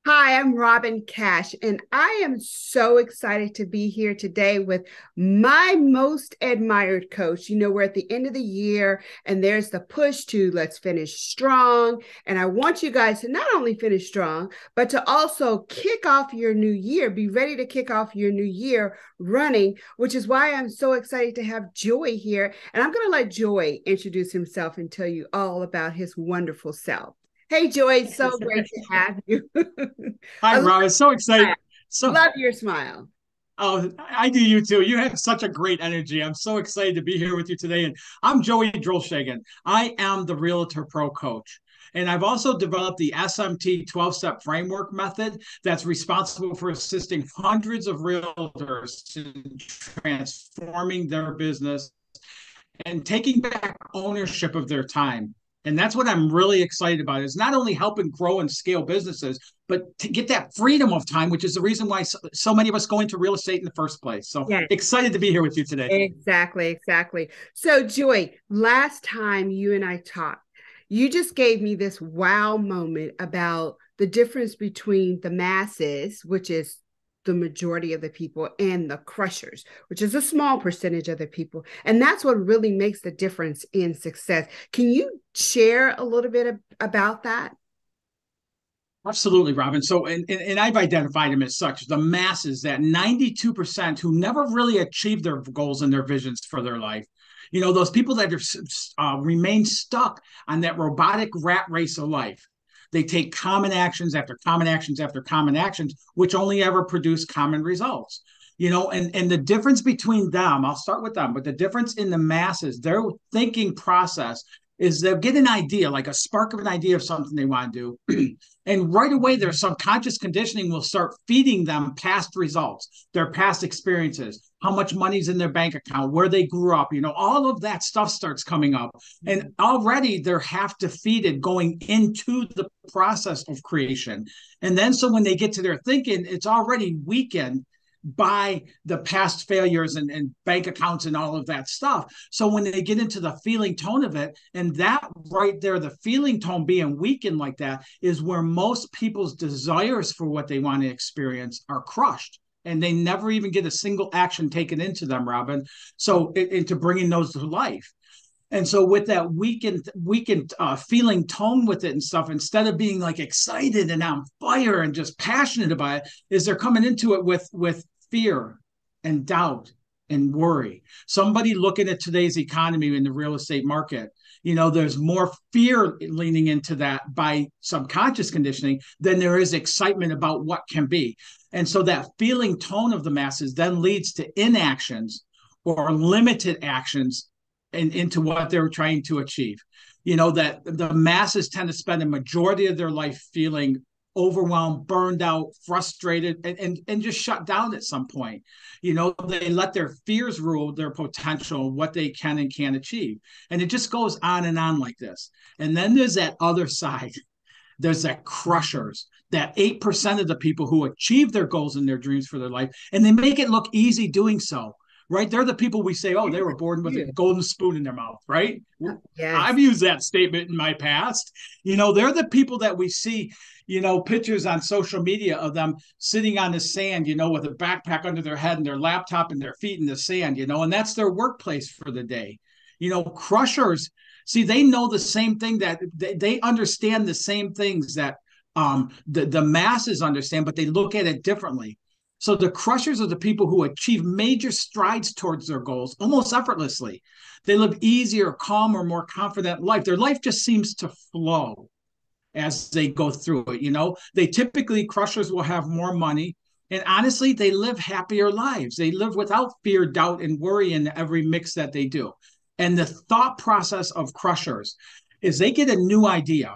Hi, I'm Robin Cash, and I am so excited to be here today with my most admired coach. We're at the end of the year, and there's the push to let's finish strong. And I want you guys to not only finish strong, but to also kick off your new year, be ready to kick off your new year running, which is why I'm so excited to have Joy here. And I'm going to let Joy introduce himself and tell you all about his wonderful self. Hey, Joy, it's so great to have you. Hi, I love Rob. It's so exciting. your smile. So, Love your smile. I do you too. You have such a great energy. I'm so excited to be here with you today. And I'm Joey Drolshagen. I am the Realtor Pro Coach. And I've also developed the SMT 12-step framework method that's responsible for assisting hundreds of realtors in transforming their business and taking back ownership of their time. And that's what I'm really excited about is not only helping grow and scale businesses, but to get that freedom of time, which is the reason why so many of us go into real estate in the first place. So Yes, excited to be here with you today. exactly. So, Joy, last time you and I talked, you just gave me this wow moment about the difference between the masses, which is the majority of the people, and the crushers, which is a small percentage of the people. And that's what really makes the difference in success. Can you share a little bit about that? Absolutely, Robin. So, and I've identified them as such the masses, that 92% who never really achieved their goals and their visions for their life. Those people that remain stuck on that robotic rat race of life. They take common actions after common actions after common actions, which only ever produce common results. And the difference between them, I'll start with them, but the difference in the masses, their thinking process is they'll get an idea, like a spark of an idea of something they want to do. And right away, their subconscious conditioning will start feeding them past results, their past experiences, how much money's in their bank account, where they grew up, all of that stuff starts coming up. And already they're half defeated going into the process of creation. And then so when they get to their thinking, it's already weakened by the past failures and bank accounts and all of that stuff. So when they get into the feeling tone of it, and that right there, the feeling tone being weakened like that, is where most people's desires for what they want to experience are crushed. And they never even get a single action taken into them, Robin. So into bringing those to life. And so with that weakened feeling tone with it and stuff, instead of being like excited and on fire and just passionate about it, is they're coming into it with fear and doubt and worry. Somebody looking at today's economy in the real estate market, there's more fear leaning into that by subconscious conditioning than there is excitement about what can be. And so that feeling tone of the masses then leads to inactions or limited actions into what they're trying to achieve. That the masses tend to spend a majority of their life feeling overwhelmed, burned out, frustrated, and just shut down at some point. They let their fears rule their potential, what they can and can't achieve. And it just goes on and on like this. And then there's that other side. There's that crushers, that 8% of the people who achieve their goals and their dreams for their life, and they make it look easy doing so, right? They're the people we say, oh, they were born with a golden spoon in their mouth, right? Yes. I've used that statement in my past. They're the people that we see, pictures on social media of them sitting on the sand, with a backpack under their head and their laptop and their feet in the sand, and that's their workplace for the day. Crushers, see, they know the same thing, that they understand the same things that the masses understand, but they look at it differently. So the crushers are the people who achieve major strides towards their goals almost effortlessly. They live easier, calmer, more confident life. Their life just seems to flow as they go through it. They typically, crushers will have more money. And honestly, they live happier lives. They live without fear, doubt, and worry in every mix that they do. And the thought process of crushers is they get a new idea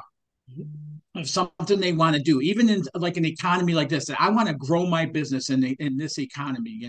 of something they want to do, even in like an economy like this. I want to grow my business in this economy,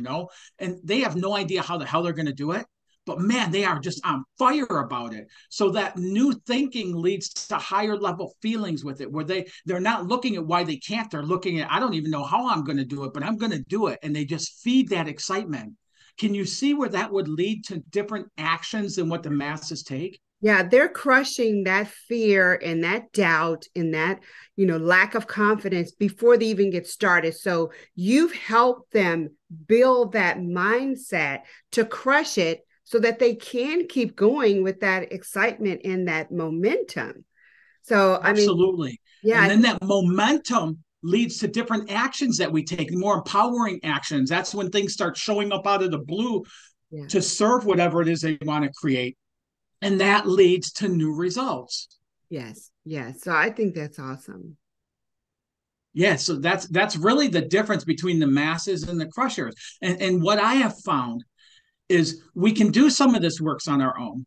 and they have no idea how the hell they're going to do it. But man, they are just on fire about it. So that new thinking leads to higher level feelings with it, where they're not looking at why they can't. They're looking at, I don't even know how I'm going to do it, but I'm going to do it, and they just feed that excitement. Can you see where that would lead to different actions than what the masses take? Yeah, they're crushing that fear and that doubt and that, lack of confidence before they even get started. So you've helped them build that mindset to crush it so that they can keep going with that excitement and that momentum. So, I mean, Absolutely. yeah, And then that momentum leads to different actions that we take, more empowering actions. That's when things start showing up out of the blue yeah, to serve whatever it is they want to create. And that leads to new results. yes, yes. So I think that's awesome. Yeah, so that's really the difference between the masses and the crushers. And what I have found is we can do some of this works on our own.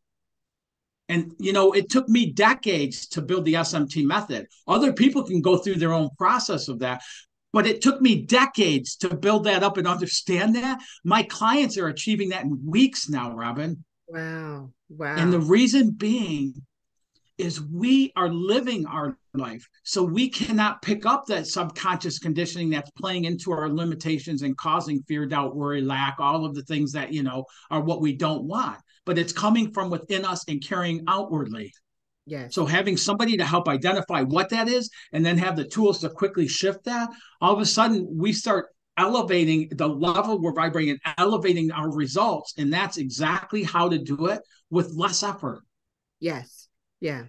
And it took me decades to build the SMT method. Other people can go through their own process of that, but it took me decades to build that up and understand that. My clients are achieving that in weeks now, Robin. Wow, And the wow. reason being is we are living our life. So we cannot pick up that subconscious conditioning that's playing into our limitations and causing fear, doubt, worry, lack, all of the things that, are what we don't want. But it's coming from within us and carrying outwardly. Yes, So having somebody to help identify what that is and then have the tools to quickly shift that, all of a sudden we start elevating the level we're vibrating, elevating our results. And that's exactly how to do it with less effort. yes, yeah.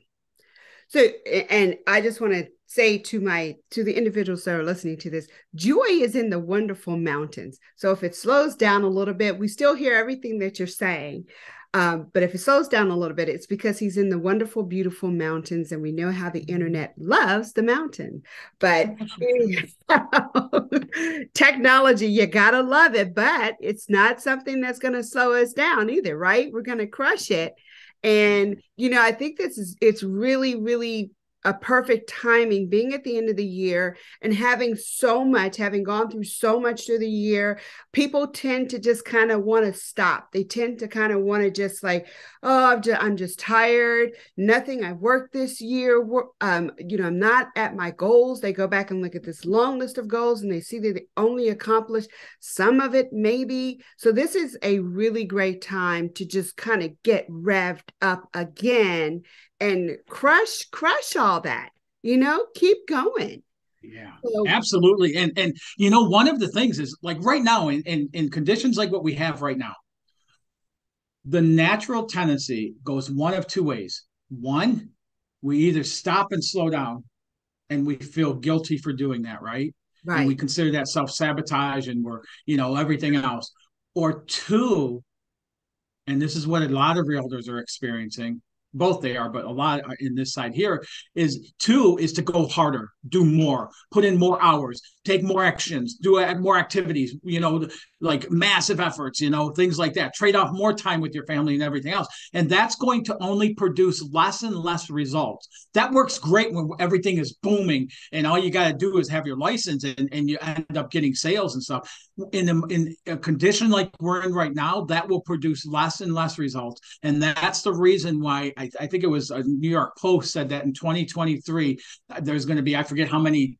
So, and I just want to say to the individuals that are listening to this, joy is in the wonderful mountains. So if it slows down a little bit, we still hear everything that you're saying. But if it slows down a little bit, it's because he's in the wonderful, beautiful mountains, and we know how the internet loves the mountain. But technology, you gotta love it, but it's not something that's going to slow us down either, right? We're going to crush it. And, I think it's really, really a perfect timing being at the end of the year and having gone through so much through the year. People tend to just kind of want to stop. They tend to kind of want to just like, oh, I'm just tired. Nothing I worked this year. I'm not at my goals. They go back and look at this long list of goals and they see that they only accomplished some of it, maybe. So this is a really great time to just kind of get revved up again and crush all that, keep going. Yeah, So, absolutely. And one of the things is like right now in conditions like what we have right now, the natural tendency goes one of two ways. One, we either stop and slow down and we feel guilty for doing that, right? And we right, consider that self-sabotage and we're, everything else. Or two, and this is what a lot of realtors are experiencing, both they are, but a lot in this side here is to go harder, do more, put in more hours, take more actions, do more activities, like massive efforts, things like that, trade off more time with your family and everything else. And that's going to only produce less and less results. That works great when everything is booming and all you got to do is have your license and you end up getting sales and stuff. In a condition like we're in right now, that will produce less and less results. And that's the reason why I think it was a New York Post said that in 2023, there's going to be, I forget how many,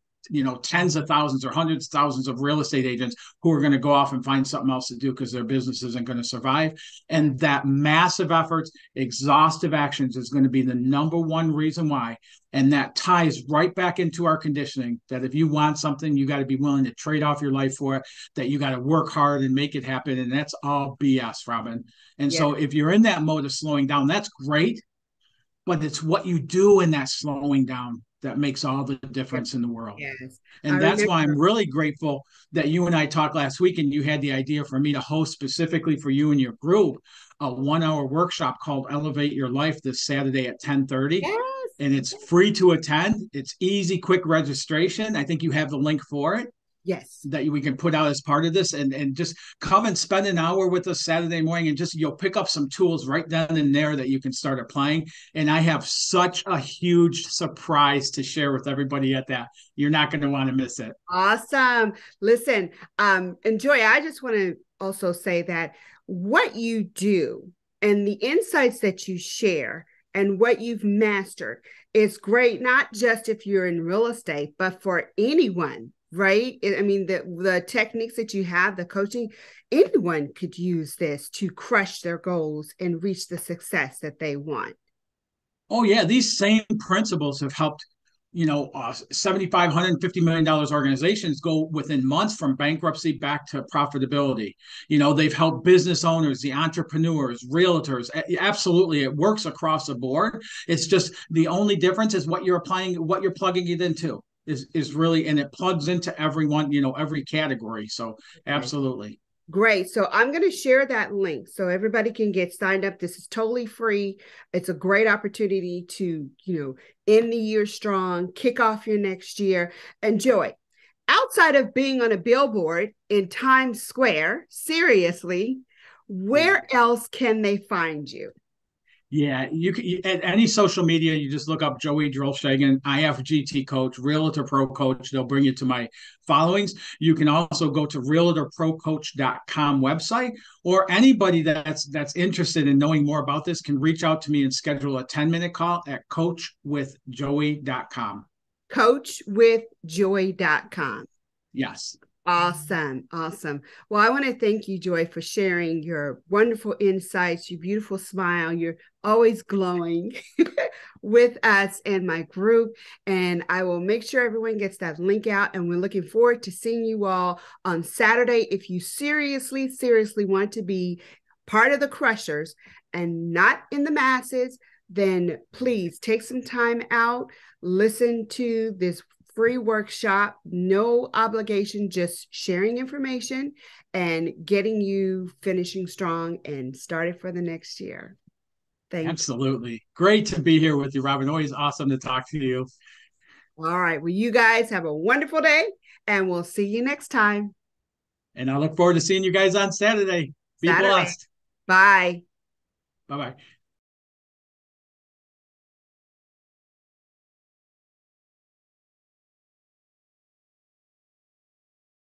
tens of thousands or hundreds of thousands of real estate agents who are going to go off and find something else to do because their business isn't going to survive. And that massive efforts, exhaustive actions is going to be the number one reason why. And that ties right back into our conditioning that if you want something, you got to be willing to trade off your life for it, that you got to work hard and make it happen. And that's all BS, Robin. And yeah, so if you're in that mode of slowing down, that's great. But it's what you do in that slowing down that makes all the difference in the world. yes. I And that's why I'm remember. really grateful that you and I talked last week and you had the idea for me to host specifically for you and your group a 1 hour workshop called Elevate Your Life this Saturday at 10:30. Yes, And it's free to attend. It's easy, quick registration. I think you have the link for it yes. that we can put out as part of this and just come and spend an hour with us Saturday morning and just you'll pick up some tools right then and there that you can start applying. And I have such a huge surprise to share with everybody at that. You're not going to want to miss it. Awesome. Listen, and Joy, I just want to also say that what you do and the insights that you share and what you've mastered is great, not just if you're in real estate, but for anyone, right? I mean, the techniques that you have, the coaching, anyone could use this to crush their goals and reach the success that they want. Oh yeah, these same principles have helped, 75, $150 million organizations go within months from bankruptcy back to profitability. They've helped business owners, the entrepreneurs, realtors. Absolutely, it works across the board. It's just the only difference is what you're applying, what you're plugging it into is really, and it plugs into everyone, every category. So Okay. absolutely. Great. So I'm going to share that link so everybody can get signed up. This is totally free. It's a great opportunity to, end the year strong, kick off your next year. And Joy, outside of being on a billboard in Times Square, seriously, Yeah. where else can they find you? Yeah, at any social media, you just look up Joey Drolshagen, IFGT coach, Realtor Pro coach. They'll bring you to my followings. You can also go to realtorprocoach.com website, or anybody that's interested in knowing more about this can reach out to me and schedule a 10-minute call at coachwithjoey.com. Coachwithjoy.com. Yes. Awesome. Awesome. Well, I want to thank you, Joy, for sharing your wonderful insights, your beautiful smile. You're always glowing with us and my group. And I will make sure everyone gets that link out. And we're looking forward to seeing you all on Saturday. If you seriously, seriously want to be part of the Crushers and not in the masses, then please take some time out, listen to this free workshop, no obligation, just sharing information and getting you finishing strong and started for the next year. Thank you. Absolutely. Great to be here with you, Robin. Always awesome to talk to you. All right. Well, you guys have a wonderful day and we'll see you next time. And I look forward to seeing you guys on Saturday. Be Saturday. blessed. Bye. Bye bye.